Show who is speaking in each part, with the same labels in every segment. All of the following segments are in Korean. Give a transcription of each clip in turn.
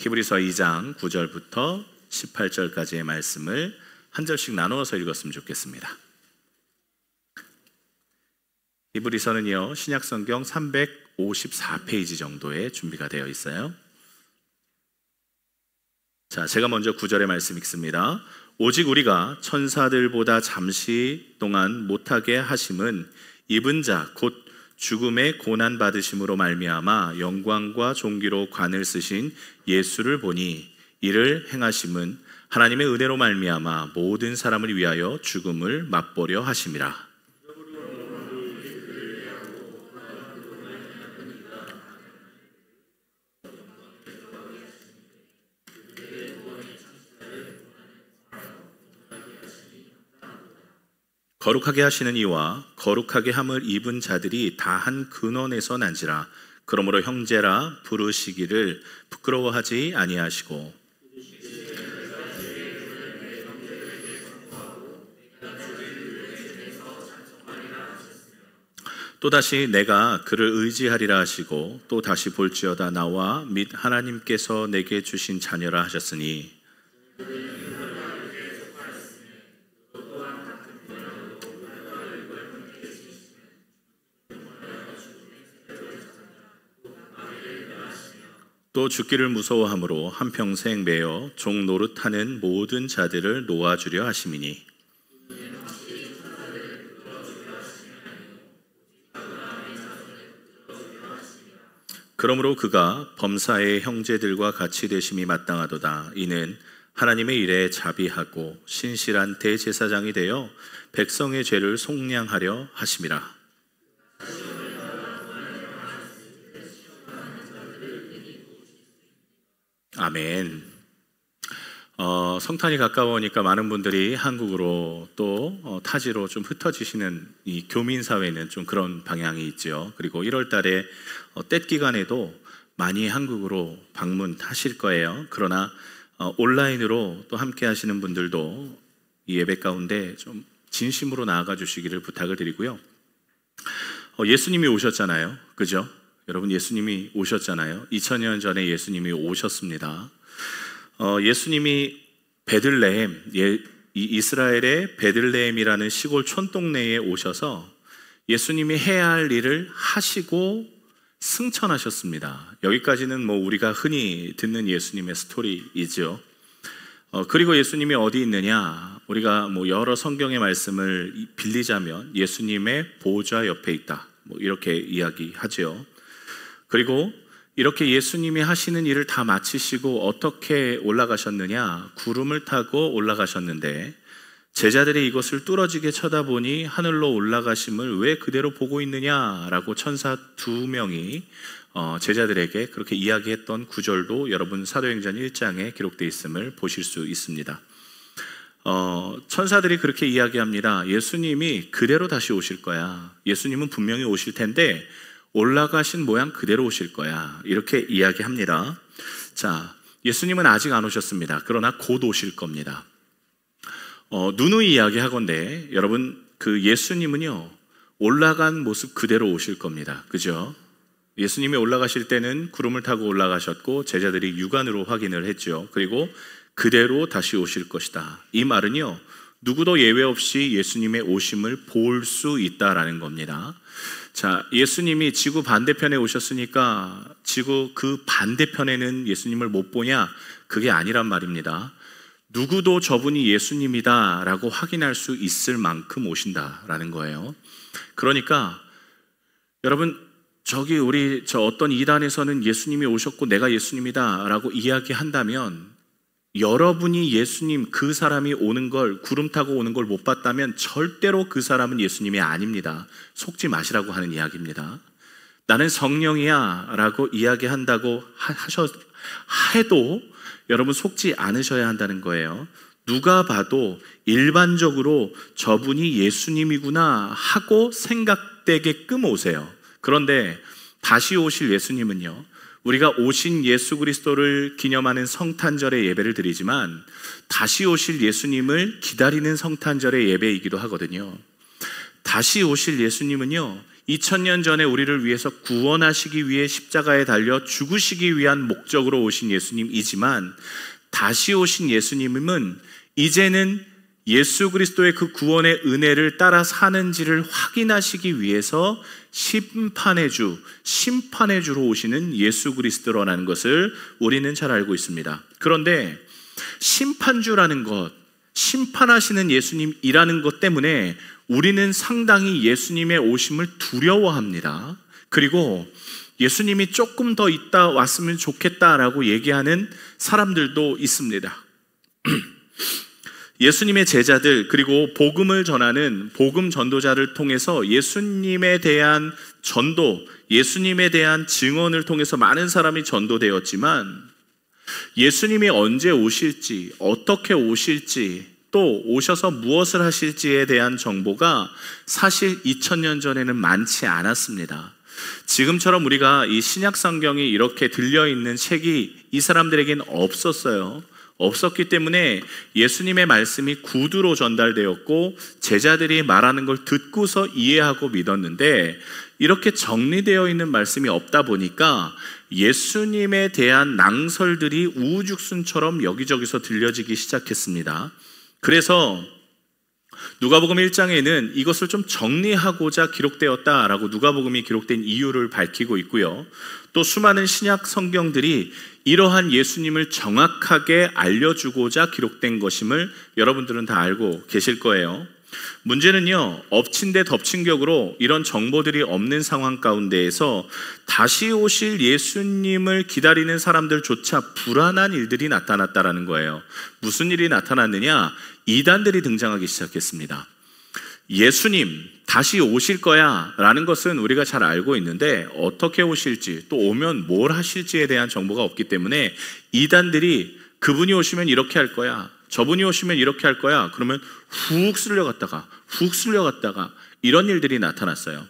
Speaker 1: 히브리서 2장 9절부터 18절까지의 말씀을 한 절씩 나누어서 읽었으면 좋겠습니다. 히브리서는요, 신약성경 354페이지 정도에 준비가 되어 있어요. 자, 제가 먼저 9절의 말씀 읽습니다. 오직 우리가 천사들보다 잠시 동안 못하게 하심은 입은 자 곧 죽음의 고난 받으심으로 말미암아 영광과 존귀로 관을 쓰신 예수를 보니 이를 행하심은 하나님의 은혜로 말미암아 모든 사람을 위하여 죽음을 맛보려 하심이라. 거룩하게 하시는 이와 거룩하게 함을 입은 자들이 다 한 근원에서 난지라. 그러므로 형제라 부르시기를 부끄러워하지 아니하시고 또다시 내가 그를 의지하리라 하시고 또 다시 볼지어다 나와 및 하나님께서 내게 주신 자녀라 하셨으니 또 죽기를 무서워함으로 한평생 매어 종 노릇하는 모든 자들을 놓아주려 하심이니 그러므로 그가 범사의 형제들과 같이 되심이 마땅하도다. 이는 하나님의 일에 자비하고 신실한 대제사장이 되어 백성의 죄를 속량하려 하심이라. 아멘. 성탄이 가까워오니까 많은 분들이 한국으로 또 타지로 좀 흩어지시는 이 교민사회는 좀 그런 방향이 있죠. 그리고 1월 달에 뗏 기간에도 많이 한국으로 방문하실 거예요. 그러나 온라인으로 또 함께 하시는 분들도 이 예배 가운데 좀 진심으로 나아가 주시기를 부탁을 드리고요. 예수님이 오셨잖아요. 그죠? 여러분, 예수님이 오셨잖아요. 2000년 전에 예수님이 오셨습니다. 예수님이 베들레헴, 이 이스라엘의 베들레헴이라는 시골 촌동네에 오셔서 예수님이 해야 할 일을 하시고 승천하셨습니다. 여기까지는 뭐 우리가 흔히 듣는 예수님의 스토리이죠. 그리고 예수님이 어디 있느냐? 우리가 뭐 여러 성경의 말씀을 빌리자면 예수님의 보좌 옆에 있다, 뭐 이렇게 이야기하죠. 그리고 이렇게 예수님이 하시는 일을 다 마치시고 어떻게 올라가셨느냐? 구름을 타고 올라가셨는데 제자들이 이것을 뚫어지게 쳐다보니 하늘로 올라가심을 왜 그대로 보고 있느냐라고 천사 2명이 제자들에게 그렇게 이야기했던 구절도 여러분 사도행전 1장에 기록되어 있음을 보실 수 있습니다. 천사들이 그렇게 이야기합니다. 예수님이 그대로 다시 오실 거야. 예수님은 분명히 오실 텐데 올라가신 모양 그대로 오실 거야. 이렇게 이야기합니다. 자, 예수님은 아직 안 오셨습니다. 그러나 곧 오실 겁니다. 누누이 이야기하건대 여러분, 그 예수님은요 올라간 모습 그대로 오실 겁니다. 그죠? 예수님이 올라가실 때는 구름을 타고 올라가셨고 제자들이 육안으로 확인을 했죠. 그리고 그대로 다시 오실 것이다. 이 말은요 누구도 예외 없이 예수님의 오심을 볼 수 있다라는 겁니다. 자, 예수님이 지구 반대편에 오셨으니까 지구 그 반대편에는 예수님을 못 보냐? 그게 아니란 말입니다. 누구도 저분이 예수님이다 라고 확인할 수 있을 만큼 오신다라는 거예요. 그러니까 여러분, 저기 우리 저 어떤 이단에서는 예수님이 오셨고 내가 예수님이다 라고 이야기한다면 여러분이 예수님 그 사람이 오는 걸, 구름 타고 오는 걸 못 봤다면 절대로 그 사람은 예수님이 아닙니다. 속지 마시라고 하는 이야기입니다. 나는 성령이야 라고 이야기한다고 해도 여러분 속지 않으셔야 한다는 거예요. 누가 봐도 일반적으로 저분이 예수님이구나 하고 생각되게끔 오세요. 그런데 다시 오실 예수님은요, 우리가 오신 예수 그리스도를 기념하는 성탄절의 예배를 드리지만 다시 오실 예수님을 기다리는 성탄절의 예배이기도 하거든요. 다시 오실 예수님은요, 2000년 전에 우리를 위해서 구원하시기 위해 십자가에 달려 죽으시기 위한 목적으로 오신 예수님이지만, 다시 오신 예수님은 이제는 예수 그리스도의 그 구원의 은혜를 따라 사는지를 확인하시기 위해서 심판의 주로 오시는 예수 그리스도라는 것을 우리는 잘 알고 있습니다. 그런데 심판주라는 것, 심판하시는 예수님이라는 것 때문에 우리는 상당히 예수님의 오심을 두려워합니다. 그리고 예수님이 조금 더 있다 왔으면 좋겠다라고 얘기하는 사람들도 있습니다. 예수님의 제자들, 그리고 복음을 전하는 복음 전도자를 통해서 예수님에 대한 전도, 예수님에 대한 증언을 통해서 많은 사람이 전도되었지만, 예수님이 언제 오실지, 어떻게 오실지, 또 오셔서 무엇을 하실지에 대한 정보가 사실 2000년 전에는 많지 않았습니다. 지금처럼 우리가 이 신약 성경이 이렇게 들려있는 책이 이 사람들에게는 없었어요. 없었기 때문에 예수님의 말씀이 구두로 전달되었고, 제자들이 말하는 걸 듣고서 이해하고 믿었는데, 이렇게 정리되어 있는 말씀이 없다 보니까 예수님에 대한 낭설들이 우후죽순처럼 여기저기서 들려지기 시작했습니다. 그래서 누가복음 1장에는 이것을 좀 정리하고자 기록되었다라고 누가복음이 기록된 이유를 밝히고 있고요. 또 수많은 신약 성경들이 이러한 예수님을 정확하게 알려주고자 기록된 것임을 여러분들은 다 알고 계실 거예요. 문제는요, 엎친 데 덮친 격으로 이런 정보들이 없는 상황 가운데에서 다시 오실 예수님을 기다리는 사람들조차 불안한 일들이 나타났다라는 거예요. 무슨 일이 나타났느냐? 이단들이 등장하기 시작했습니다. 예수님 다시 오실 거야 라는 것은 우리가 잘 알고 있는데, 어떻게 오실지, 또 오면 뭘 하실지에 대한 정보가 없기 때문에 이단들이 그분이 오시면 이렇게 할 거야, 저분이 오시면 이렇게 할 거야, 그러면 훅 쓸려갔다가 이런 일들이 나타났어요.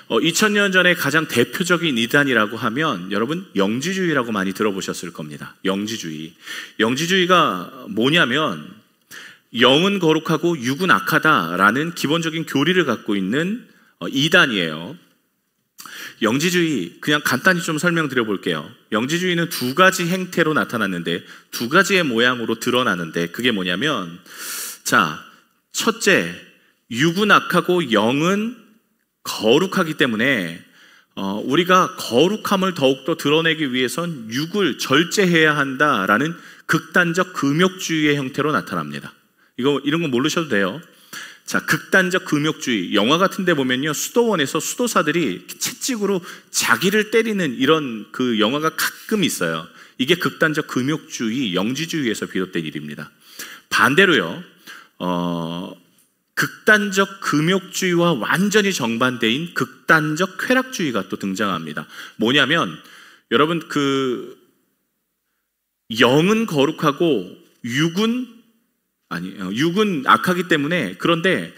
Speaker 1: 2000년 전에 가장 대표적인 이단이라고 하면 여러분 영지주의라고 많이 들어보셨을 겁니다. 영지주의가 뭐냐면, 영은 거룩하고 육은 악하다라는 기본적인 교리를 갖고 있는 이단이에요. 영지주의, 그냥 간단히 좀 설명드려 볼게요. 영지주의는 두 가지 행태로 나타났는데, 두 가지의 모양으로 드러나는데, 그게 뭐냐면, 자, 첫째, 육은 악하고 영은 거룩하기 때문에 우리가 거룩함을 더욱더 드러내기 위해선 육을 절제해야 한다라는 극단적 금욕주의의 형태로 나타납니다. 이런 거 모르셔도 돼요. 자, 극단적 금욕주의, 영화 같은 데 보면요, 수도원에서 수도사들이 채찍으로 자기를 때리는 이런 그 영화가 가끔 있어요. 이게 극단적 금욕주의, 영지주의에서 비롯된 일입니다. 반대로요, 극단적 금욕주의와 완전히 정반대인 극단적 쾌락주의가 또 등장합니다. 뭐냐면, 여러분, 영은 거룩하고 육은 악하기 때문에, 그런데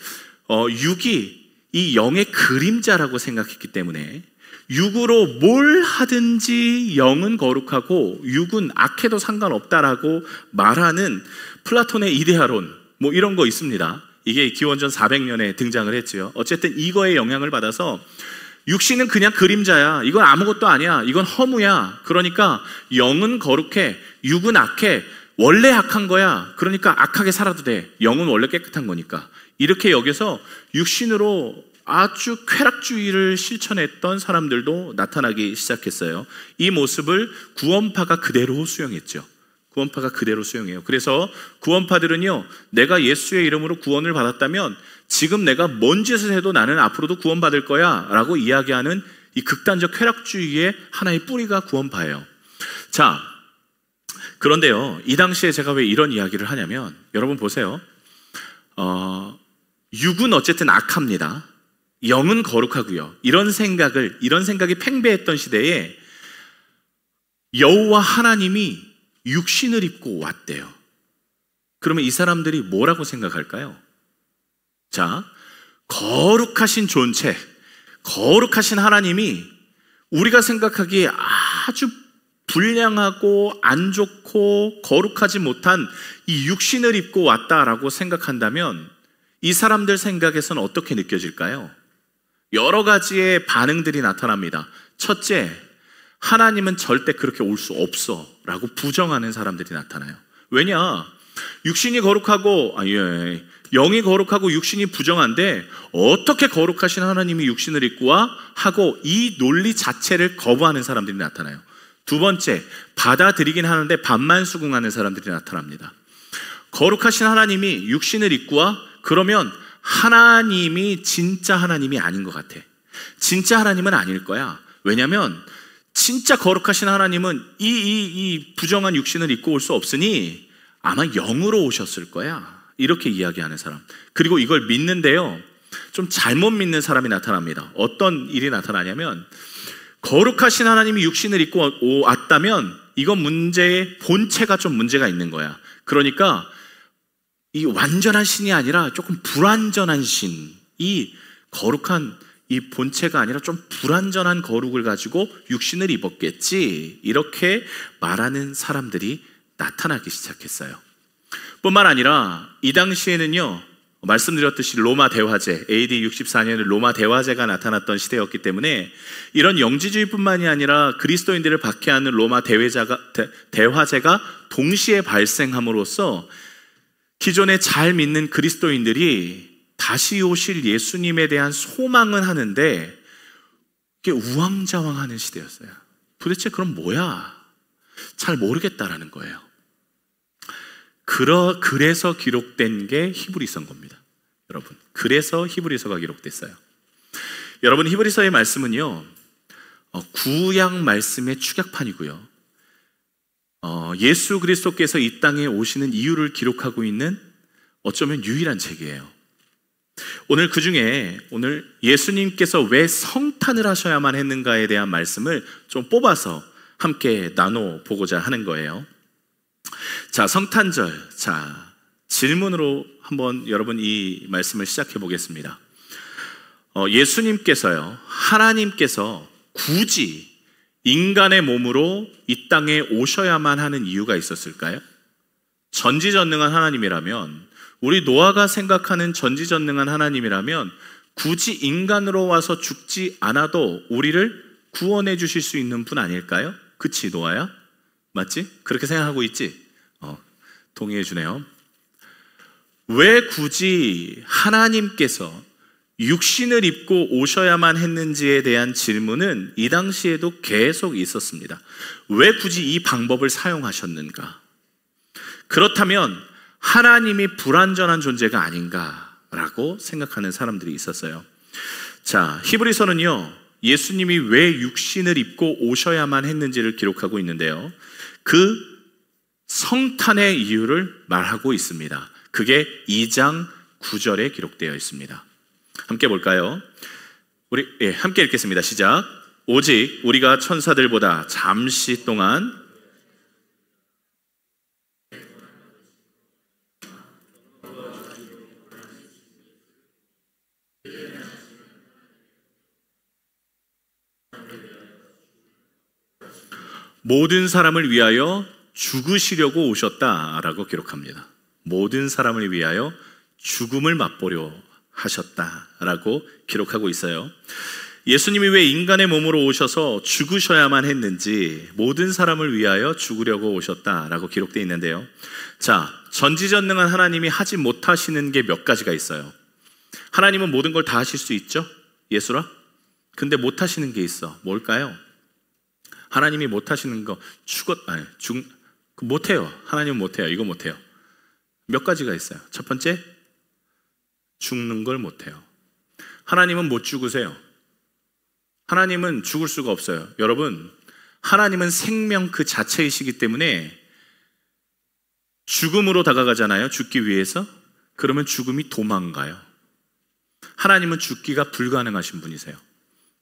Speaker 1: 육이 이 영의 그림자라고 생각했기 때문에 육으로 뭘 하든지 영은 거룩하고 육은 악해도 상관없다라고 말하는 플라톤의 이데아론, 뭐 이런 거 있습니다. 이게 기원전 400년에 등장을 했지요. 어쨌든 이거에 영향을 받아서 육신은 그냥 그림자야, 이건 아무것도 아니야, 이건 허무야, 그러니까 영은 거룩해, 육은 악해, 원래 악한 거야, 그러니까 악하게 살아도 돼, 영은 원래 깨끗한 거니까, 이렇게 여겨서 육신으로 아주 쾌락주의를 실천했던 사람들도 나타나기 시작했어요. 이 모습을 구원파가 그대로 수용했죠. 구원파가 그대로 수용해요. 그래서 구원파들은요, 내가 예수의 이름으로 구원을 받았다면 지금 내가 뭔 짓을 해도 나는 앞으로도 구원받을 거야 라고 이야기하는 이 극단적 쾌락주의의 하나의 뿌리가 구원파예요. 자, 그런데요, 이 당시에 제가 왜 이런 이야기를 하냐면, 여러분 보세요. 육은 어쨌든 악합니다. 영은 거룩하고요. 이런 생각이 팽배했던 시대에 여호와 하나님이 육신을 입고 왔대요. 그러면 이 사람들이 뭐라고 생각할까요? 자, 거룩하신 존재, 거룩하신 하나님이 우리가 생각하기에 아주 불량하고 안 좋고 거룩하지 못한 이 육신을 입고 왔다라고 생각한다면 이 사람들 생각에서는 어떻게 느껴질까요? 여러 가지의 반응들이 나타납니다. 첫째, 하나님은 절대 그렇게 올 수 없어 라고 부정하는 사람들이 나타나요. 왜냐? 육신이 거룩하고 영이 거룩하고 육신이 부정한데 어떻게 거룩하신 하나님이 육신을 입고 와? 하고 이 논리 자체를 거부하는 사람들이 나타나요. 두 번째, 받아들이긴 하는데 반만 수긍하는 사람들이 나타납니다. 거룩하신 하나님이 육신을 입고 와? 그러면 하나님이 진짜 하나님이 아닌 것 같아. 진짜 하나님은 아닐 거야. 왜냐하면 진짜 거룩하신 하나님은 이 부정한 육신을 입고 올 수 없으니 아마 영으로 오셨을 거야. 이렇게 이야기하는 사람. 그리고 이걸 믿는데요, 좀 잘못 믿는 사람이 나타납니다. 어떤 일이 나타나냐면, 거룩하신 하나님이 육신을 입고 왔다면 이건 문제의 본체가 좀 문제가 있는 거야. 그러니까 이 완전한 신이 아니라 조금 불완전한 신, 이 거룩한 이 본체가 아니라 좀 불완전한 거룩을 가지고 육신을 입었겠지, 이렇게 말하는 사람들이 나타나기 시작했어요. 뿐만 아니라 이 당시에는요, 말씀드렸듯이 로마 대화제, AD 64년에 로마 대화제가 나타났던 시대였기 때문에 이런 영지주의뿐만이 아니라 그리스도인들을 박해하는 로마 대화제가 동시에 발생함으로써 기존에 잘 믿는 그리스도인들이 다시 오실 예수님에 대한 소망은 하는데 이게 우왕좌왕하는 시대였어요. 도대체 그럼 뭐야? 잘 모르겠다라는 거예요. 그래서 기록된 게 히브리서인 겁니다. 여러분, 그래서 히브리서가 기록됐어요. 여러분, 히브리서의 말씀은요, 구약 말씀의 축약판이고요, 예수 그리스도께서 이 땅에 오시는 이유를 기록하고 있는 어쩌면 유일한 책이에요. 오늘 오늘 예수님께서 왜 성탄을 하셔야만 했는가에 대한 말씀을 좀 뽑아서 함께 나눠보고자 하는 거예요. 자, 성탄절. 자, 질문으로 한번 여러분 이 말씀을 시작해 보겠습니다. 예수님께서요, 하나님께서 굳이 인간의 몸으로 이 땅에 오셔야만 하는 이유가 있었을까요? 전지전능한 하나님이라면, 우리 노아가 생각하는 전지전능한 하나님이라면 굳이 인간으로 와서 죽지 않아도 우리를 구원해 주실 수 있는 분 아닐까요? 그치, 노아야? 맞지? 그렇게 생각하고 있지? 동의해 주네요. 왜 굳이 하나님께서 육신을 입고 오셔야만 했는지에 대한 질문은 이 당시에도 계속 있었습니다. 왜 굳이 이 방법을 사용하셨는가? 그렇다면 하나님이 불완전한 존재가 아닌가라고 생각하는 사람들이 있었어요. 자, 히브리서는요, 예수님이 왜 육신을 입고 오셔야만 했는지를 기록하고 있는데요, 그 성탄의 이유를 말하고 있습니다. 그게 2장 9절에 기록되어 있습니다. 함께 볼까요? 함께 읽겠습니다. 시작. 오직 우리가 천사들보다 잠시 동안 모든 사람을 위하여 죽으시려고 오셨다라고 기록합니다. 모든 사람을 위하여 죽음을 맛보려 하셨다라고 기록하고 있어요. 예수님이 왜 인간의 몸으로 오셔서 죽으셔야만 했는지, 모든 사람을 위하여 죽으려고 오셨다라고 기록되어 있는데요. 자, 전지전능한 하나님이 하지 못하시는 게 몇 가지가 있어요. 하나님은 모든 걸 다 하실 수 있죠? 예수라? 근데 못하시는 게 있어. 뭘까요? 하나님이 못하시는 거, 못해요. 하나님은 못해요. 이거 못해요. 몇 가지가 있어요. 첫 번째, 죽는 걸 못해요. 하나님은 못 죽으세요. 하나님은 죽을 수가 없어요. 여러분, 하나님은 생명 그 자체이시기 때문에 죽음으로 다가가잖아요. 죽기 위해서. 그러면 죽음이 도망가요. 하나님은 죽기가 불가능하신 분이세요.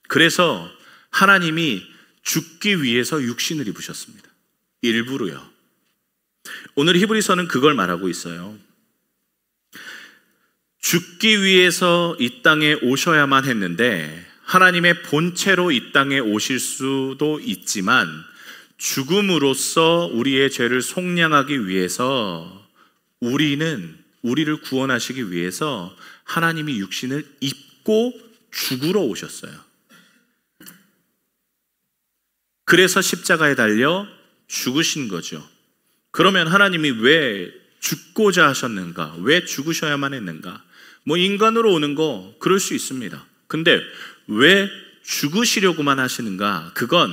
Speaker 1: 그래서 하나님이 죽기 위해서 육신을 입으셨습니다. 일부러요. 오늘 히브리서는 그걸 말하고 있어요. 죽기 위해서 이 땅에 오셔야만 했는데, 하나님의 본체로 이 땅에 오실 수도 있지만 죽음으로써 우리의 죄를 속량하기 위해서, 우리를 구원하시기 위해서 하나님이 육신을 입고 죽으러 오셨어요. 그래서 십자가에 달려 죽으신 거죠. 그러면 하나님이 왜 죽고자 하셨는가? 왜 죽으셔야만 했는가? 뭐 인간으로 오는 거 그럴 수 있습니다. 근데 왜 죽으시려고만 하시는가? 그건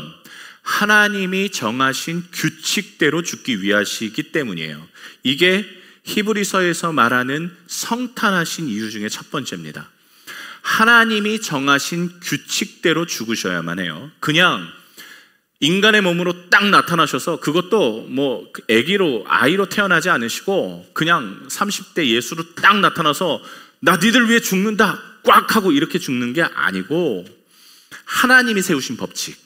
Speaker 1: 하나님이 정하신 규칙대로 죽기 위하시기 때문이에요. 이게 히브리서에서 말하는 성탄하신 이유 중에 첫 번째입니다. 하나님이 정하신 규칙대로 죽으셔야만 해요. 그냥 인간의 몸으로 딱 나타나셔서, 그것도 뭐 아이로 태어나지 않으시고 그냥 30대 예수로 딱 나타나서 나 니들 위해 죽는다 꽉 하고 이렇게 죽는 게 아니고, 하나님이 세우신 법칙,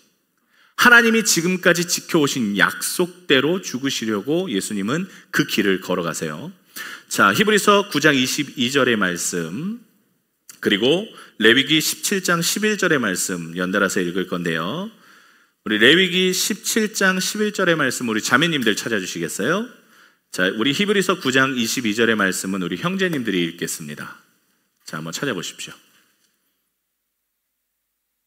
Speaker 1: 하나님이 지금까지 지켜오신 약속대로 죽으시려고 예수님은 그 길을 걸어가세요. 자, 히브리서 9장 22절의 말씀, 그리고 레위기 17장 11절의 말씀 연달아서 읽을 건데요. 우리 레위기 17장 11절의 말씀 우리 자매님들 찾아주시겠어요? 자, 우리 히브리서 9장 22절의 말씀은 우리 형제님들이 읽겠습니다. 자, 한번 찾아보십시오.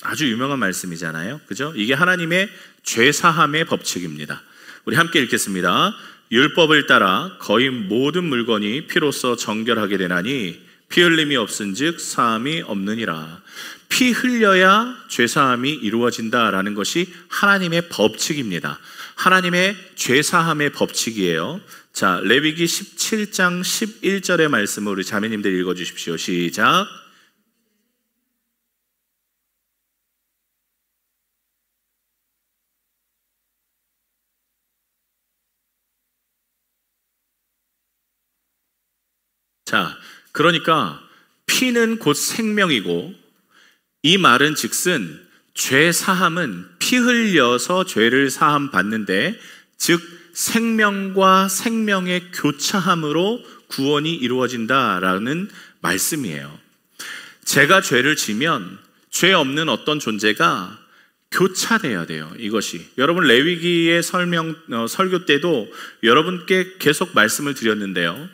Speaker 1: 아주 유명한 말씀이잖아요. 그죠? 이게 하나님의 죄사함의 법칙입니다. 우리 함께 읽겠습니다. 율법을 따라 거의 모든 물건이 피로써 정결하게 되나니 피 흘림이 없은즉 사함이 없느니라. 피 흘려야 죄사함이 이루어진다라는 것이 하나님의 법칙입니다. 하나님의 죄사함의 법칙이에요. 자, 레위기 17장 11절의 말씀을 우리 자매님들 읽어주십시오. 시작. 자, 그러니까 피는 곧 생명이고, 이 말은 즉슨 죄 사함은 피 흘려서 죄를 사함 받는데, 즉 생명과 생명의 교차함으로 구원이 이루어진다라는 말씀이에요. 제가 죄를 지면 죄 없는 어떤 존재가 교차돼야 돼요. 이것이 여러분 레위기의 설교 때도 여러분께 계속 말씀을 드렸는데요.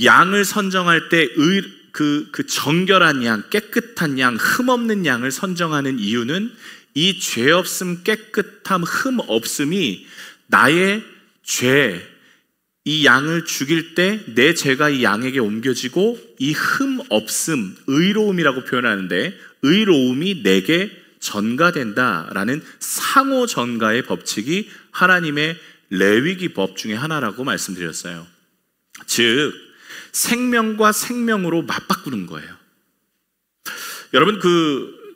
Speaker 1: 양을 선정할 때 그 정결한 양, 깨끗한 양, 흠 없는 양을 선정하는 이유는 이 죄 없음, 깨끗함, 흠 없음이 나의 죄, 이 양을 죽일 때 내 죄가 이 양에게 옮겨지고, 이 흠 없음, 의로움이라고 표현하는데 의로움이 내게 전가된다라는 상호 전가의 법칙이 하나님의 레위기 법 중에 하나라고 말씀드렸어요. 즉 생명과 생명으로 맞바꾸는 거예요. 여러분,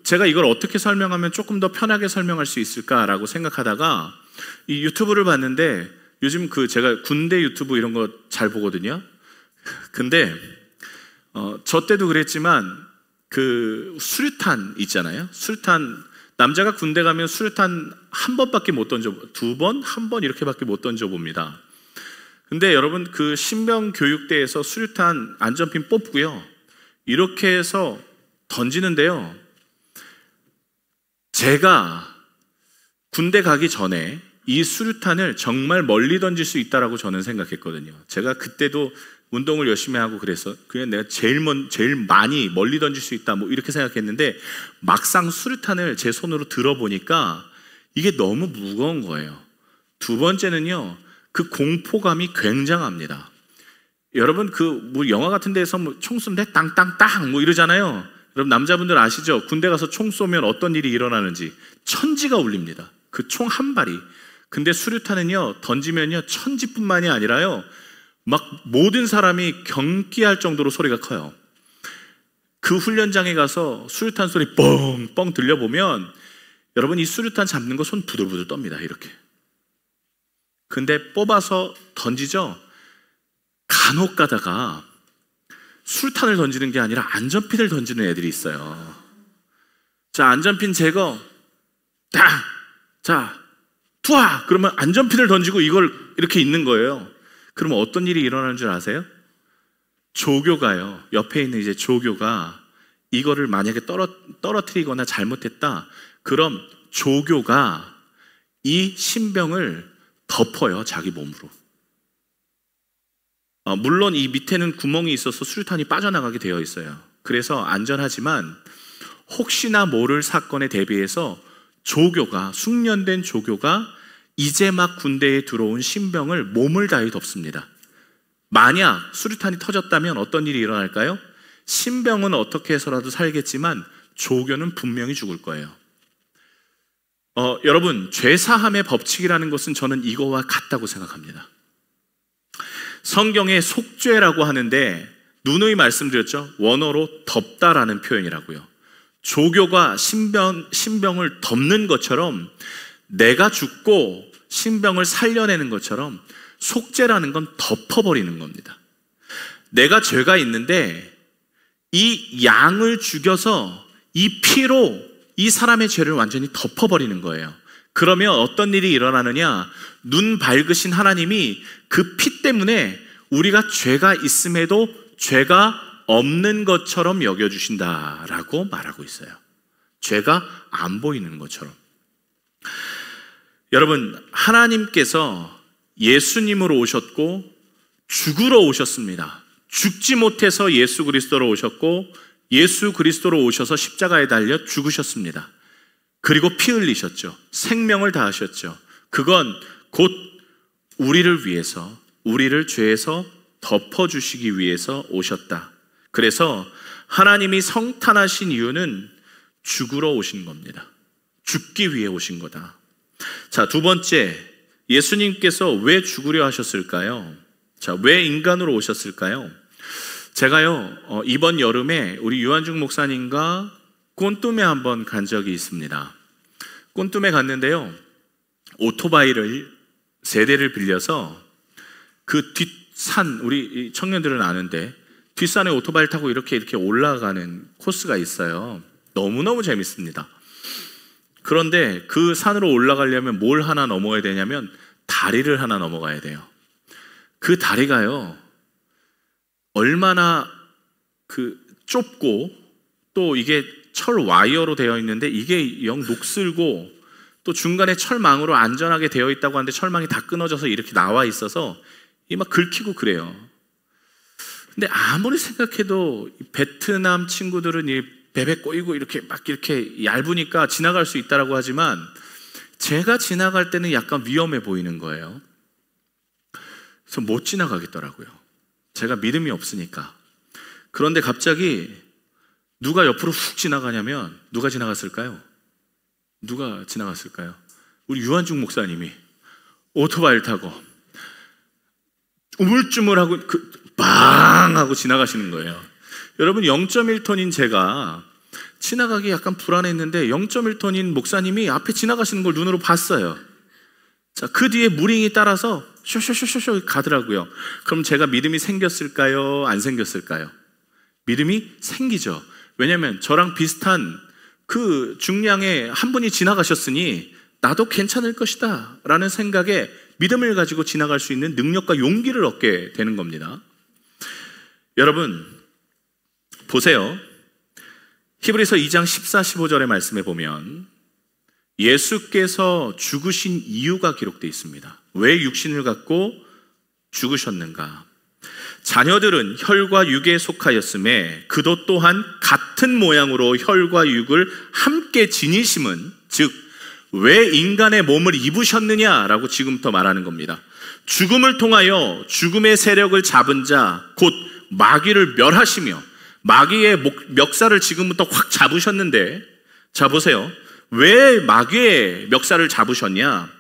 Speaker 1: 제가 이걸 어떻게 설명하면 조금 더 편하게 설명할 수 있을까라고 생각하다가 이 유튜브를 봤는데, 요즘 제가 군대 유튜브 이런 거 잘 보거든요. 근데 저 때도 그랬지만 수류탄 있잖아요. 수류탄, 남자가 군대 가면 수류탄 한 번밖에 못 던져, 두 번, 한 번 이렇게밖에 못 던져 봅니다. 근데 여러분 신병 교육대에서 수류탄 안전핀 뽑고요, 이렇게 해서 던지는데요. 제가 군대 가기 전에 이 수류탄을 정말 멀리 던질 수 있다라고 저는 생각했거든요. 제가 그때도 운동을 열심히 하고 그래서 그냥 내가 제일 많이 멀리 던질 수 있다 뭐 이렇게 생각했는데, 막상 수류탄을 제 손으로 들어보니까 이게 너무 무거운 거예요. 두 번째는요, 그 공포감이 굉장합니다. 여러분 뭐 영화 같은 데서 뭐 총 쏘는데 땅땅땅 뭐 이러잖아요. 여러분 남자분들 아시죠? 군대 가서 총 쏘면 어떤 일이 일어나는지. 천지가 울립니다. 그 총 한 발이. 근데 수류탄은요, 던지면요 천지뿐만이 아니라요, 막 모든 사람이 경기할 정도로 소리가 커요. 그 훈련장에 가서 수류탄 소리 뻥뻥 들려보면 여러분 이 수류탄 잡는 거 손 부들부들 떱니다. 이렇게. 근데 뽑아서 던지죠. 간혹 가다가 수류탄을 던지는 게 아니라 안전핀을 던지는 애들이 있어요. 자, 안전핀 제거. 자, 투하! 그러면 안전핀을 던지고 이걸 이렇게 있는 거예요. 그러면 어떤 일이 일어나는 줄 아세요? 조교가요, 옆에 있는 이제 조교가 이거를 만약에 떨어뜨리거나 잘못했다, 그럼 조교가 이 신병을 덮어요, 자기 몸으로. 물론 이 밑에는 구멍이 있어서 수류탄이 빠져나가게 되어 있어요. 그래서 안전하지만 혹시나 모를 사건에 대비해서 조교가, 숙련된 조교가 이제 막 군대에 들어온 신병을 몸을 다해 덮습니다. 만약 수류탄이 터졌다면 어떤 일이 일어날까요? 신병은 어떻게 해서라도 살겠지만 조교는 분명히 죽을 거예요. 여러분, 죄사함의 법칙이라는 것은 저는 이거와 같다고 생각합니다. 성경에 속죄라고 하는데 누누이 말씀드렸죠. 원어로 덮다라는 표현이라고요. 조교가 신병을 덮는 것처럼, 내가 죽고 신병을 살려내는 것처럼 속죄라는 건 덮어버리는 겁니다. 내가 죄가 있는데 이 양을 죽여서 이 피로 이 사람의 죄를 완전히 덮어버리는 거예요. 그러면 어떤 일이 일어나느냐? 눈 밝으신 하나님이 그 피 때문에 우리가 죄가 있음에도 죄가 없는 것처럼 여겨주신다라고 말하고 있어요. 죄가 안 보이는 것처럼. 여러분, 하나님께서 예수님으로 오셨고 죽으러 오셨습니다. 죽지 못해서 예수 그리스도로 오셨고 예수 그리스도로 오셔서 십자가에 달려 죽으셨습니다. 그리고 피 흘리셨죠. 생명을 다하셨죠. 그건 곧 우리를 위해서, 우리를 죄에서 덮어주시기 위해서 오셨다. 그래서 하나님이 성탄하신 이유는 죽으러 오신 겁니다. 죽기 위해 오신 거다. 자, 두 번째, 예수님께서 왜 죽으려 하셨을까요? 자, 왜 인간으로 오셨을까요? 제가요, 이번 여름에 우리 유한중 목사님과 꼰뚜메 한번 간 적이 있습니다. 꼰뚜메 갔는데요, 오토바이를 3대를 빌려서 그 뒷산, 우리 청년들은 아는데 뒷산에 오토바이를 타고 이렇게 올라가는 코스가 있어요. 너무너무 재밌습니다. 그런데 그 산으로 올라가려면 뭘 하나 넘어야 되냐면 다리를 하나 넘어가야 돼요. 그 다리가요, 얼마나 좁고 또 이게 철 와이어로 되어 있는데 이게 영 녹슬고 또 중간에 철망으로 안전하게 되어 있다고 하는데 철망이 다 끊어져서 이렇게 나와 있어서 이 막 긁히고 그래요. 근데 아무리 생각해도 베트남 친구들은 이 베베 꼬이고 이렇게 얇으니까 지나갈 수 있다라고 하지만 제가 지나갈 때는 약간 위험해 보이는 거예요. 그래서 못 지나가겠더라고요. 제가 믿음이 없으니까. 그런데 갑자기 누가 옆으로 훅 지나가냐면 누가 지나갔을까요? 누가 지나갔을까요? 우리 유한중 목사님이 오토바이를 타고 우물쭈물하고 빵 하고 지나가시는 거예요. 여러분, 0.1톤인 제가 지나가기 약간 불안했는데 0.1톤인 목사님이 앞에 지나가시는 걸 눈으로 봤어요. 자, 그 뒤에 무링이 따라서 쇼쇼쇼쇼 가더라고요. 그럼 제가 믿음이 생겼을까요? 안 생겼을까요? 믿음이 생기죠. 왜냐하면 저랑 비슷한 그 중량의 한 분이 지나가셨으니 나도 괜찮을 것이다 라는 생각에 믿음을 가지고 지나갈 수 있는 능력과 용기를 얻게 되는 겁니다. 여러분, 보세요. 히브리서 2장 14, 15절의 말씀에 보면 예수께서 죽으신 이유가 기록되어 있습니다. 왜 육신을 갖고 죽으셨는가? 자녀들은 혈과 육에 속하였음에 그도 또한 같은 모양으로 혈과 육을 함께 지니심은, 즉 왜 인간의 몸을 입으셨느냐라고 지금부터 말하는 겁니다. 죽음을 통하여 죽음의 세력을 잡은 자, 곧 마귀를 멸하시며 마귀의 멱살을 지금부터 확 잡으셨는데, 자 보세요. 왜 마귀의 멱살을 잡으셨냐?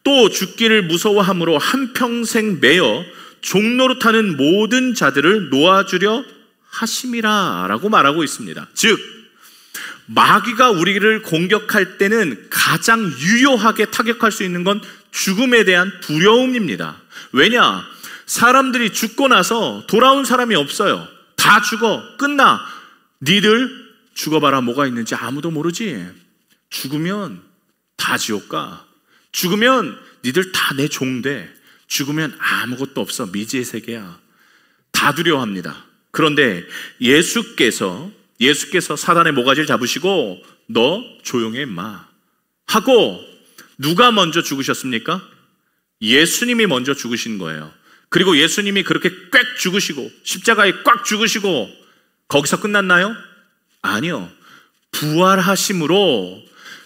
Speaker 1: 또 죽기를 무서워함으로 한평생 매여 종노릇하는 모든 자들을 놓아주려 하심이라 라고 말하고 있습니다. 즉 마귀가 우리를 공격할 때는 가장 유효하게 타격할 수 있는 건 죽음에 대한 두려움입니다. 왜냐? 사람들이 죽고 나서 돌아온 사람이 없어요. 다 죽어. 끝나. 니들 죽어봐라. 뭐가 있는지 아무도 모르지. 죽으면 다 지옥 가. 죽으면 니들 다 내 종돼. 죽으면 아무것도 없어. 미지의 세계야. 다 두려워합니다. 그런데 예수께서 사단의 모가지를 잡으시고 너 조용해 임마 하고, 누가 먼저 죽으셨습니까? 예수님이 먼저 죽으신 거예요. 그리고 예수님이 그렇게 꽥 죽으시고 십자가에 꽉 죽으시고 거기서 끝났나요? 아니요. 부활하심으로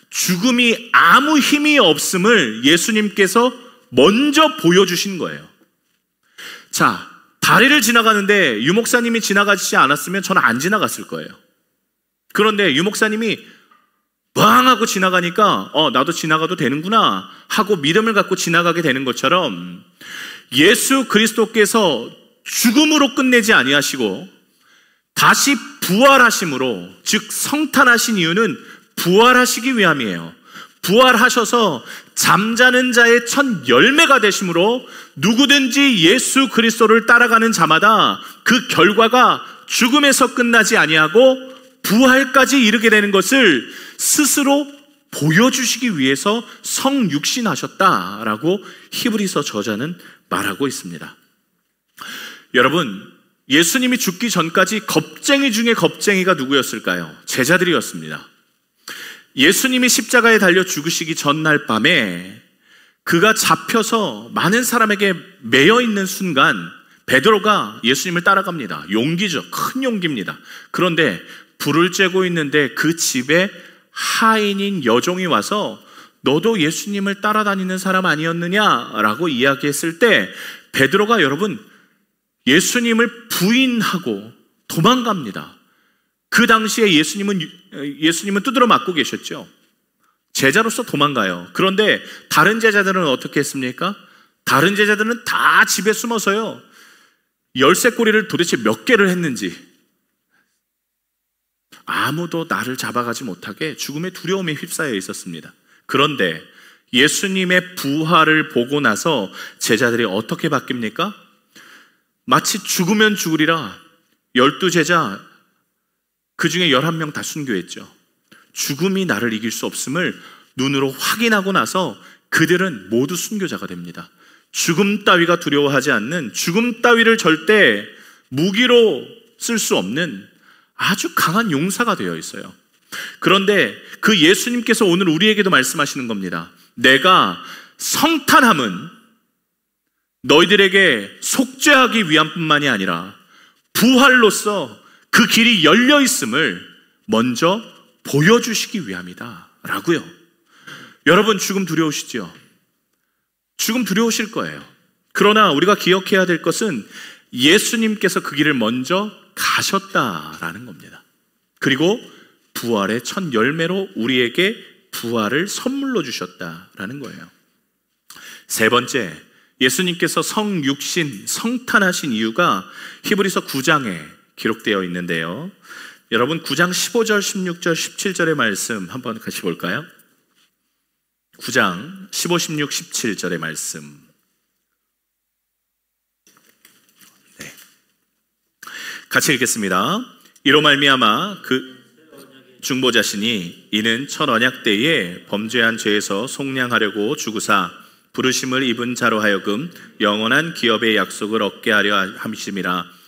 Speaker 1: 죽음이 아무 힘이 없음을 예수님께서 먼저 보여주신 거예요. 자, 다리를 지나가는데 유목사님이 지나가지 않았으면 저는 안 지나갔을 거예요. 그런데 유목사님이 왕 하고 지나가니까 나도 지나가도 되는구나 하고 믿음을 갖고 지나가게 되는 것처럼 예수 그리스도께서 죽음으로 끝내지 아니하시고 다시 부활하심으로, 즉 성탄하신 이유는 부활하시기 위함이에요. 부활하셔서 잠자는 자의 첫 열매가 되심으로 누구든지 예수 그리스도를 따라가는 자마다 그 결과가 죽음에서 끝나지 아니하고 부활까지 이르게 되는 것을 스스로 보여주시기 위해서 성육신하셨다라고 히브리서 저자는 말하고 있습니다. 여러분, 예수님이 죽기 전까지 겁쟁이 중에 겁쟁이가 누구였을까요? 제자들이었습니다. 예수님이 십자가에 달려 죽으시기 전날 밤에 그가 잡혀서 많은 사람에게 매여 있는 순간 베드로가 예수님을 따라갑니다. 용기죠. 큰 용기입니다. 그런데 불을 쬐고 있는데 그 집에 하인인 여종이 와서 너도 예수님을 따라다니는 사람 아니었느냐라고 이야기했을 때 베드로가 여러분 예수님을 부인하고 도망갑니다. 그 당시에 예수님은 두드러 맞고 계셨죠. 제자로서 도망가요. 그런데 다른 제자들은 어떻게 했습니까? 다른 제자들은 다 집에 숨어서요. 열쇠고리를 도대체 몇 개를 했는지 아무도 나를 잡아가지 못하게 죽음의 두려움에 휩싸여 있었습니다. 그런데 예수님의 부활을 보고 나서 제자들이 어떻게 바뀝니까? 마치 죽으면 죽으리라 12제자 그 중에 11명 다 순교했죠. 죽음이 나를 이길 수 없음을 눈으로 확인하고 나서 그들은 모두 순교자가 됩니다. 죽음 따위가 두려워하지 않는, 죽음 따위를 절대 무기로 쓸 수 없는 아주 강한 용사가 되어 있어요. 그런데 그 예수님께서 오늘 우리에게도 말씀하시는 겁니다. 내가 성탄함은 너희들에게 속죄하기 위함뿐만이 아니라 부활로서 그 길이 열려 있음을 먼저 보여주시기 위함이다 라고요. 여러분, 죽음 두려우시죠? 죽음 두려우실 거예요. 그러나 우리가 기억해야 될 것은 예수님께서 그 길을 먼저 가셨다라는 겁니다. 그리고 부활의 첫 열매로 우리에게 부활을 선물로 주셨다라는 거예요. 세 번째, 예수님께서 성육신, 성탄하신 이유가 히브리서 9장에 기록되어 있는데요. 여러분 9장 15절, 16절, 17절의 말씀 한번 같이 볼까요? 9장 15, 16, 17절의 말씀. 네. 같이 읽겠습니다. 이로 말미암아 그 중보자시니 이는 첫 언약 때에 범죄한 죄에서 속량하려고 죽으사 부르심을 입은 자로 하여금 영원한 기업의 약속을 얻게 하려 함이심이라.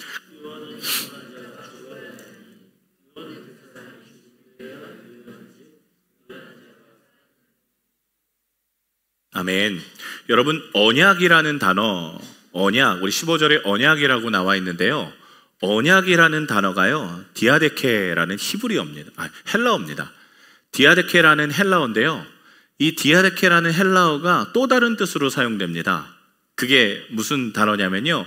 Speaker 1: 아멘. 여러분, 언약이라는 단어, 언약, 우리 15절에 언약이라고 나와 있는데요. 언약이라는 단어가요, 디아데케라는 히브리어입니다. 헬라어입니다. 디아데케라는 헬라어인데요. 이 디아데케라는 헬라어가 또 다른 뜻으로 사용됩니다. 그게 무슨 단어냐면요,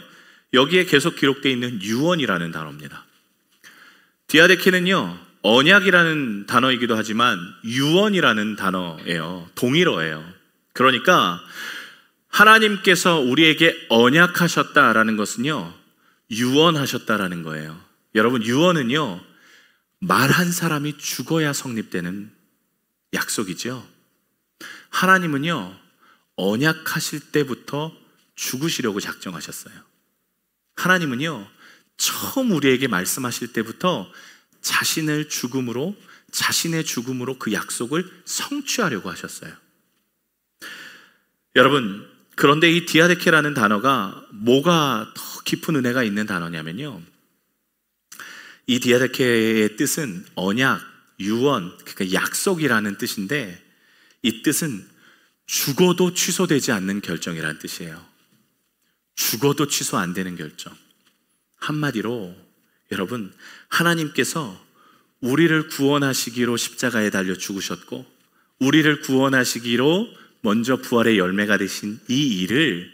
Speaker 1: 여기에 계속 기록되어 있는 유언이라는 단어입니다. 디아데케는요, 언약이라는 단어이기도 하지만 유언이라는 단어예요. 동일어예요. 그러니까 하나님께서 우리에게 언약하셨다라는 것은요, 유언하셨다라는 거예요. 여러분, 유언은요, 말한 사람이 죽어야 성립되는 약속이죠. 하나님은요, 언약하실 때부터 죽으시려고 작정하셨어요. 하나님은요, 처음 우리에게 말씀하실 때부터 자신의 죽음으로 그 약속을 성취하려고 하셨어요. 여러분, 그런데 이 디아데케라는 단어가 뭐가 더 깊은 은혜가 있는 단어냐면요, 이 디아데케의 뜻은 언약, 유언, 그러니까 약속이라는 뜻인데, 이 뜻은 죽어도 취소되지 않는 결정이라는 뜻이에요. 죽어도 취소 안 되는 결정. 한마디로 여러분, 하나님께서 우리를 구원하시기로 십자가에 달려 죽으셨고 우리를 구원하시기로 먼저 부활의 열매가 되신 이 일을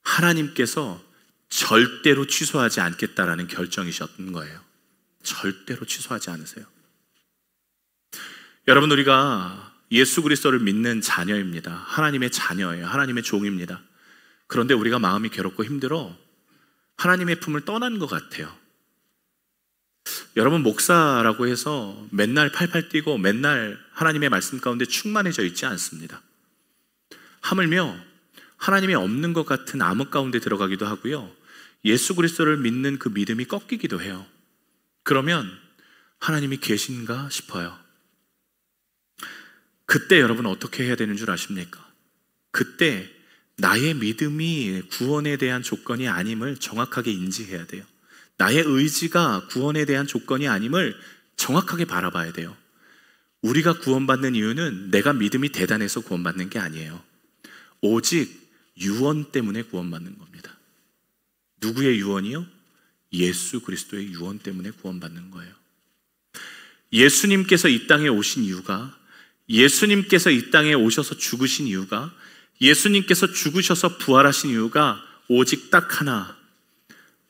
Speaker 1: 하나님께서 절대로 취소하지 않겠다라는 결정이셨던 거예요. 절대로 취소하지 않으세요. 여러분, 우리가 예수 그리스도를 믿는 자녀입니다. 하나님의 자녀예요. 하나님의 종입니다. 그런데 우리가 마음이 괴롭고 힘들어 하나님의 품을 떠난 것 같아요. 여러분, 목사라고 해서 맨날 팔팔 뛰고 맨날 하나님의 말씀 가운데 충만해져 있지 않습니다. 하물며 하나님이 없는 것 같은 암흑 가운데 들어가기도 하고요, 예수 그리스도를 믿는 그 믿음이 꺾이기도 해요. 그러면 하나님이 계신가 싶어요. 그때 여러분 어떻게 해야 되는 줄 아십니까? 그때 나의 믿음이 구원에 대한 조건이 아님을 정확하게 인지해야 돼요. 나의 의지가 구원에 대한 조건이 아님을 정확하게 바라봐야 돼요. 우리가 구원받는 이유는 내가 믿음이 대단해서 구원받는 게 아니에요. 오직 유언 때문에 구원받는 겁니다. 누구의 유언이요? 예수 그리스도의 유언 때문에 구원받는 거예요. 예수님께서 이 땅에 오신 이유가, 예수님께서 이 땅에 오셔서 죽으신 이유가, 예수님께서 죽으셔서 부활하신 이유가 오직 딱 하나,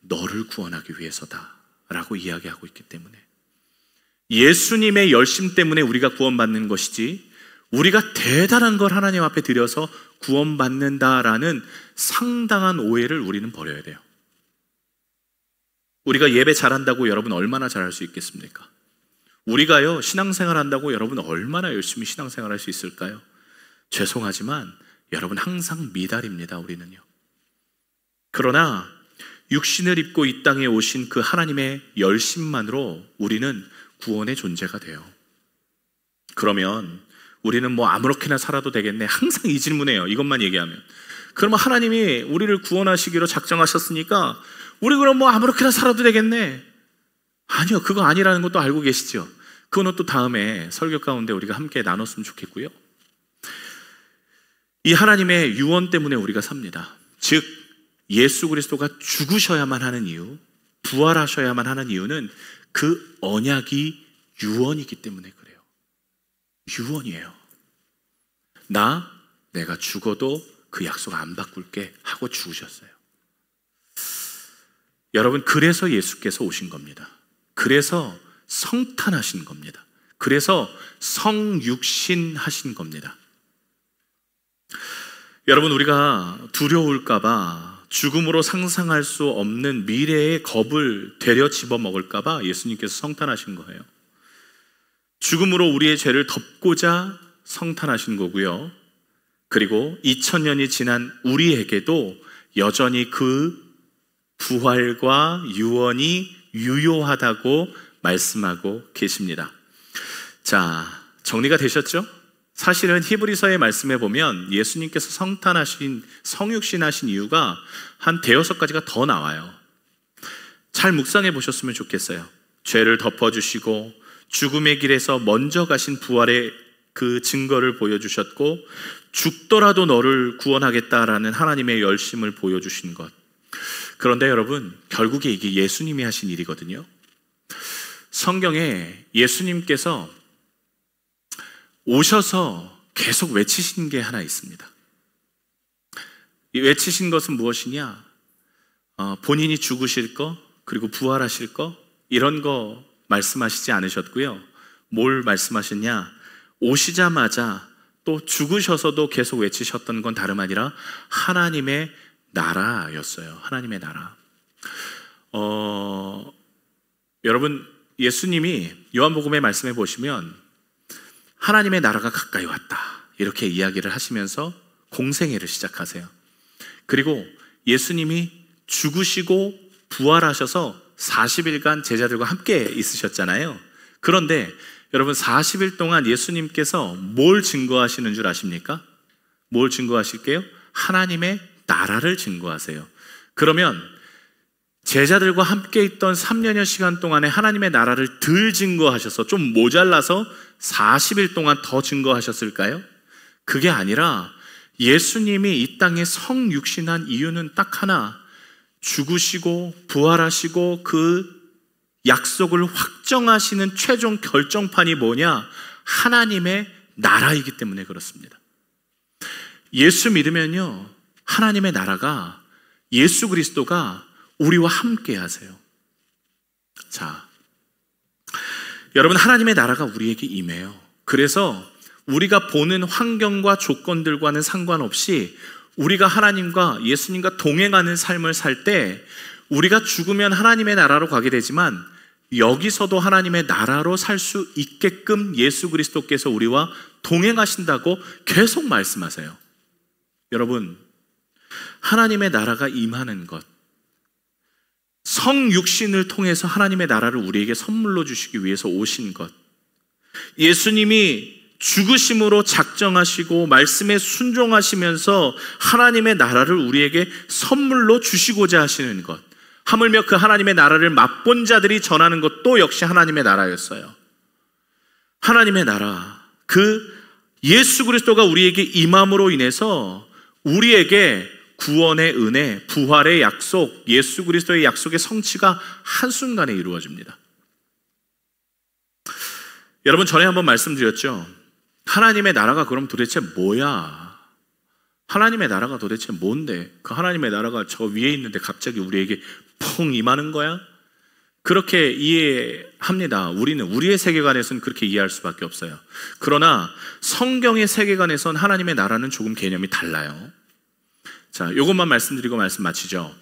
Speaker 1: 너를 구원하기 위해서다 라고 이야기하고 있기 때문에, 예수님의 열심 때문에 우리가 구원받는 것이지 우리가 대단한 걸 하나님 앞에 드려서 구원받는다라는 상당한 오해를 우리는 버려야 돼요. 우리가 예배 잘한다고 여러분 얼마나 잘할 수 있겠습니까? 우리가요, 신앙생활 한다고 여러분 얼마나 열심히 신앙생활 할 수 있을까요? 죄송하지만 여러분 항상 미달입니다. 우리는요. 그러나 육신을 입고 이 땅에 오신 그 하나님의 열심만으로 우리는 구원의 존재가 돼요. 그러면 우리는 뭐 아무렇게나 살아도 되겠네, 항상 이 질문해요. 이것만 얘기하면. 그러면 하나님이 우리를 구원하시기로 작정하셨으니까 우리 그럼 뭐 아무렇게나 살아도 되겠네. 아니요, 그거 아니라는 것도 알고 계시죠? 그거는 또 다음에 설교 가운데 우리가 함께 나눴으면 좋겠고요. 이 하나님의 유언 때문에 우리가 삽니다. 즉 예수 그리스도가 죽으셔야만 하는 이유, 부활하셔야만 하는 이유는 그 언약이 유언이기 때문에 그래요. 유언이에요. 내가 죽어도 그 약속 안 바꿀게 하고 죽으셨어요. 여러분, 그래서 예수께서 오신 겁니다. 그래서 성탄하신 겁니다. 그래서 성육신 하신 겁니다. 여러분, 우리가 두려울까봐, 죽음으로 상상할 수 없는 미래의 겁을 되려 집어먹을까봐 예수님께서 성탄하신 거예요. 죽음으로 우리의 죄를 덮고자 성탄하신 거고요. 그리고 2000년이 지난 우리에게도 여전히 그 부활과 유언이 유효하다고 말씀하고 계십니다. 자, 정리가 되셨죠? 사실은 히브리서의 말씀에 보면 예수님께서 성탄하신, 성육신하신 이유가 한 대여섯 가지가 더 나와요. 잘 묵상해 보셨으면 좋겠어요. 죄를 덮어주시고 죽음의 길에서 먼저 가신 부활의 그 증거를 보여주셨고, 죽더라도 너를 구원하겠다라는 하나님의 열심을 보여주신 것. 그런데 여러분, 결국에 이게 예수님이 하신 일이거든요. 성경에 예수님께서 오셔서 계속 외치신 게 하나 있습니다. 이 외치신 것은 무엇이냐? 본인이 죽으실 거, 그리고 부활하실 거, 이런 거 말씀하시지 않으셨고요. 뭘 말씀하셨냐? 오시자마자 또 죽으셔서도 계속 외치셨던 건 다름 아니라 하나님의 나라였어요. 하나님의 나라. 여러분, 예수님이 요한복음의 말씀에 보시면 하나님의 나라가 가까이 왔다, 이렇게 이야기를 하시면서 공생애를 시작하세요. 그리고 예수님이 죽으시고 부활하셔서 40일간 제자들과 함께 있으셨잖아요. 그런데 여러분, 40일 동안 예수님께서 뭘 증거하시는 줄 아십니까? 뭘 증거하실게요? 하나님의 나라를 증거하세요. 그러면 제자들과 함께 있던 3년여 시간 동안에 하나님의 나라를 덜 증거하셔서 좀 모자라서 40일 동안 더 증거하셨을까요? 그게 아니라 예수님이 이 땅에 성육신한 이유는 딱 하나, 죽으시고 부활하시고 그 약속을 확정하시는 최종 결정판이 뭐냐? 하나님의 나라이기 때문에 그렇습니다. 예수 믿으면요, 하나님의 나라가, 예수 그리스도가 우리와 함께 하세요. 자, 여러분, 하나님의 나라가 우리에게 임해요. 그래서 우리가 보는 환경과 조건들과는 상관없이 우리가 하나님과 예수님과 동행하는 삶을 살 때 우리가 죽으면 하나님의 나라로 가게 되지만 여기서도 하나님의 나라로 살 수 있게끔 예수 그리스도께서 우리와 동행하신다고 계속 말씀하세요. 여러분, 하나님의 나라가 임하는 것, 성육신을 통해서 하나님의 나라를 우리에게 선물로 주시기 위해서 오신 것, 예수님이 죽으심으로 작정하시고 말씀에 순종하시면서 하나님의 나라를 우리에게 선물로 주시고자 하시는 것, 하물며 그 하나님의 나라를 맛본 자들이 전하는 것도 역시 하나님의 나라였어요. 하나님의 나라, 그 예수 그리스도가 우리에게 임함으로 인해서 우리에게 구원의 은혜, 부활의 약속, 예수 그리스도의 약속의 성취가 한순간에 이루어집니다. 여러분, 전에 한번 말씀드렸죠. 하나님의 나라가 그럼 도대체 뭐야? 하나님의 나라가 도대체 뭔데? 그 하나님의 나라가 저 위에 있는데 갑자기 우리에게 펑 임하는 거야? 그렇게 이해합니다. 우리는 우리의 세계관에서는 그렇게 이해할 수밖에 없어요. 그러나 성경의 세계관에선 하나님의 나라는 조금 개념이 달라요. 자, 이것만 말씀드리고 말씀 마치죠.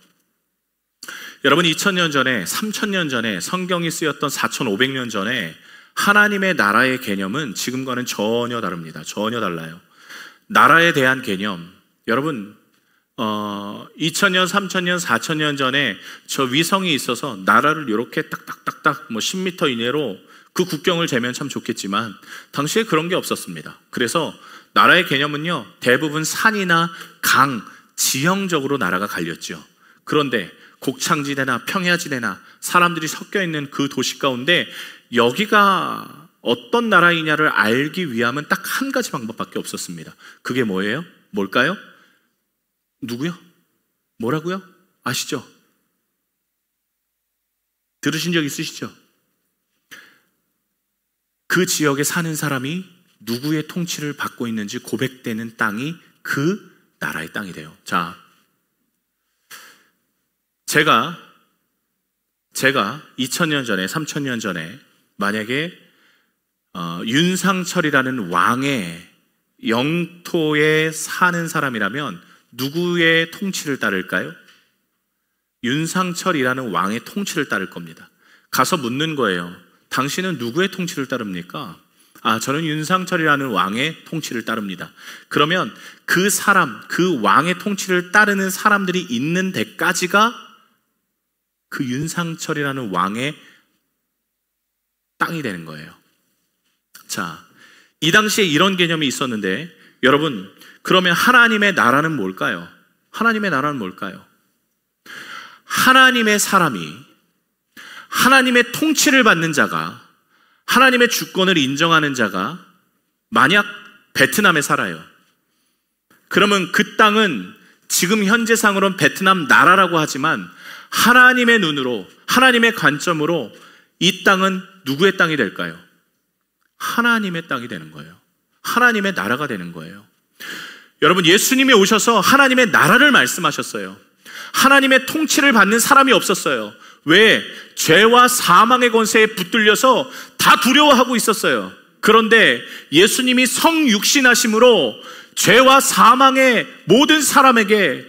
Speaker 1: 여러분, 2000년 전에, 3000년 전에 성경이 쓰였던 4500년 전에 하나님의 나라의 개념은 지금과는 전혀 다릅니다. 전혀 달라요. 나라에 대한 개념, 여러분 2000년, 3000년, 4000년 전에 저 위성이 있어서 나라를 이렇게 딱딱딱딱 10m 이내로 그 국경을 재면 참 좋겠지만 당시에 그런 게 없었습니다. 그래서 나라의 개념은요, 대부분 산이나 강, 지형적으로 나라가 갈렸죠. 그런데 곡창지대나 평야지대나 사람들이 섞여 있는 그 도시 가운데 여기가 어떤 나라이냐를 알기 위함은 딱 한 가지 방법밖에 없었습니다. 그게 뭐예요? 뭘까요? 누구요? 뭐라고요? 아시죠? 들으신 적 있으시죠? 그 지역에 사는 사람이 누구의 통치를 받고 있는지 고백되는 땅이 그 나라의 땅이 돼요. 자, 제가 2000년 전에, 3000년 전에 만약에 윤상철이라는 왕의 영토에 사는 사람이라면 누구의 통치를 따를까요? 윤상철이라는 왕의 통치를 따를 겁니다. 가서 묻는 거예요. 당신은 누구의 통치를 따릅니까? 아, 저는 윤상철이라는 왕의 통치를 따릅니다. 그러면 그 사람, 그 왕의 통치를 따르는 사람들이 있는 데까지가 그 윤상철이라는 왕의 땅이 되는 거예요. 자, 이 당시에 이런 개념이 있었는데 여러분, 그러면 하나님의 나라는 뭘까요? 하나님의 나라는 뭘까요? 하나님의 사람이, 하나님의 통치를 받는 자가, 하나님의 주권을 인정하는 자가 만약 베트남에 살아요. 그러면 그 땅은 지금 현재상으로는 베트남 나라라고 하지만 하나님의 눈으로, 하나님의 관점으로 이 땅은 누구의 땅이 될까요? 하나님의 땅이 되는 거예요. 하나님의 나라가 되는 거예요. 여러분, 예수님이 오셔서 하나님의 나라를 말씀하셨어요. 하나님의 통치를 받는 사람이 없었어요. 왜? 죄와 사망의 권세에 붙들려서 다 두려워하고 있었어요. 그런데 예수님이 성육신하심으로 죄와 사망의 모든 사람에게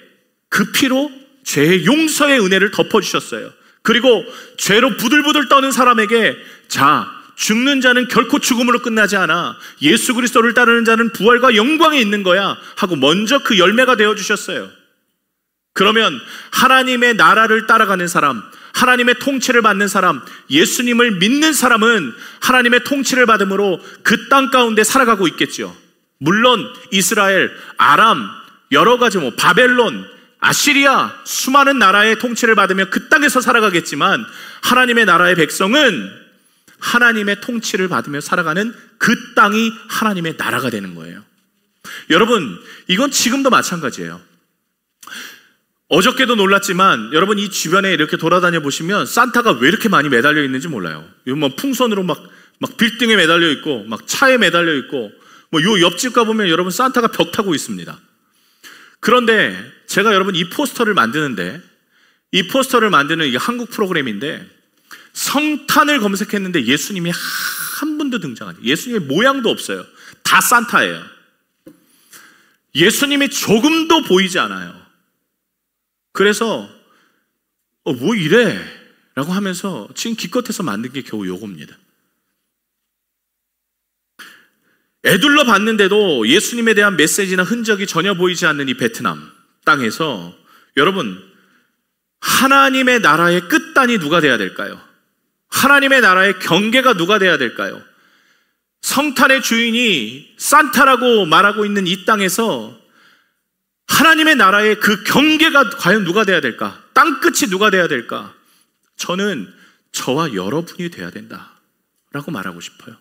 Speaker 1: 그 피로 죄의 용서의 은혜를 덮어주셨어요. 그리고 죄로 부들부들 떠는 사람에게, 자, 죽는 자는 결코 죽음으로 끝나지 않아. 예수 그리스도를 따르는 자는 부활과 영광에 있는 거야 하고 먼저 그 열매가 되어주셨어요. 그러면 하나님의 나라를 따라가는 사람, 하나님의 통치를 받는 사람, 예수님을 믿는 사람은 하나님의 통치를 받음으로 그 땅 가운데 살아가고 있겠죠. 물론 이스라엘, 아람, 여러 가지 바벨론, 아시리아, 수많은 나라의 통치를 받으며 그 땅에서 살아가겠지만 하나님의 나라의 백성은 하나님의 통치를 받으며 살아가는 그 땅이 하나님의 나라가 되는 거예요. 여러분, 이건 지금도 마찬가지예요. 어저께도 놀랐지만 여러분 이 주변에 이렇게 돌아다녀 보시면 산타가 왜 이렇게 많이 매달려 있는지 몰라요. 이거 뭐 풍선으로 막 빌딩에 매달려 있고 막 차에 매달려 있고 뭐 요 옆집 가보면 여러분 산타가 벽 타고 있습니다. 그런데 제가 여러분 이 포스터를 만드는데 이 포스터를 만드는 이게 한국 프로그램인데 성탄을 검색했는데 예수님이 한 분도 등장 안 해요. 예수님의 모양도 없어요. 다 산타예요. 예수님이 조금도 보이지 않아요. 그래서 뭐 이래? 라고 하면서 지금 기껏해서 만든 게 겨우 요겁니다. 애둘러 봤는데도 예수님에 대한 메시지나 흔적이 전혀 보이지 않는 이 베트남 땅에서 여러분 하나님의 나라의 끝단이 누가 돼야 될까요? 하나님의 나라의 경계가 누가 돼야 될까요? 성탄의 주인이 산타라고 말하고 있는 이 땅에서 하나님의 나라의 그 경계가 과연 누가 돼야 될까? 땅끝이 누가 돼야 될까? 저는 저와 여러분이 돼야 된다라고 말하고 싶어요.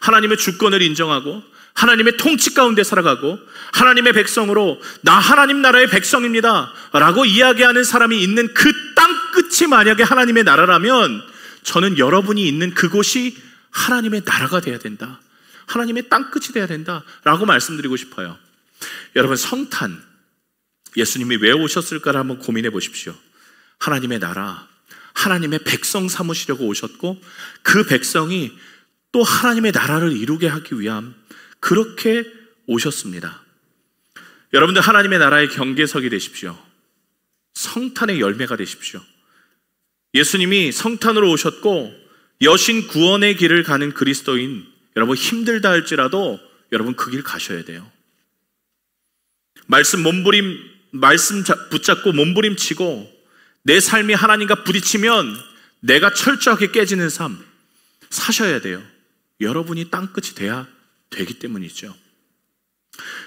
Speaker 1: 하나님의 주권을 인정하고 하나님의 통치 가운데 살아가고 하나님의 백성으로 나 하나님 나라의 백성입니다 라고 이야기하는 사람이 있는 그 땅끝이 만약에 하나님의 나라라면 저는 여러분이 있는 그곳이 하나님의 나라가 돼야 된다, 하나님의 땅끝이 돼야 된다 라고 말씀드리고 싶어요. 여러분 성탄 예수님이 왜 오셨을까를 한번 고민해 보십시오. 하나님의 나라, 하나님의 백성 삼으시려고 오셨고 그 백성이 또 하나님의 나라를 이루게 하기 위함 그렇게 오셨습니다. 여러분들 하나님의 나라의 경계석이 되십시오. 성탄의 열매가 되십시오. 예수님이 성탄으로 오셨고 여신 구원의 길을 가는 그리스도인 여러분 힘들다 할지라도 여러분 그 길 가셔야 돼요. 말씀 붙잡고 몸부림치고 내 삶이 하나님과 부딪히면 내가 철저하게 깨지는 삶 사셔야 돼요. 여러분이 땅끝이 돼야 되기 때문이죠.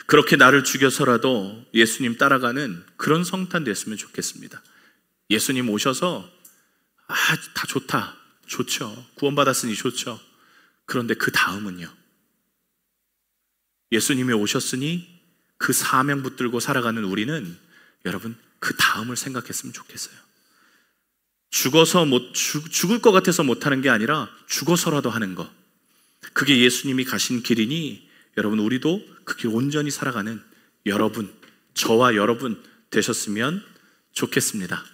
Speaker 1: 그렇게 나를 죽여서라도 예수님 따라가는 그런 성탄 됐으면 좋겠습니다. 예수님 오셔서 다 좋다, 좋죠. 구원받았으니 좋죠. 그런데 그 다음은요. 예수님이 오셨으니 그 사명 붙들고 살아가는 우리는 여러분 그 다음을 생각했으면 좋겠어요. 죽을 것 같아서 못하는 게 아니라 죽어서라도 하는 것, 그게 예수님이 가신 길이니 여러분 우리도 그 길 온전히 살아가는 여러분, 저와 여러분 되셨으면 좋겠습니다.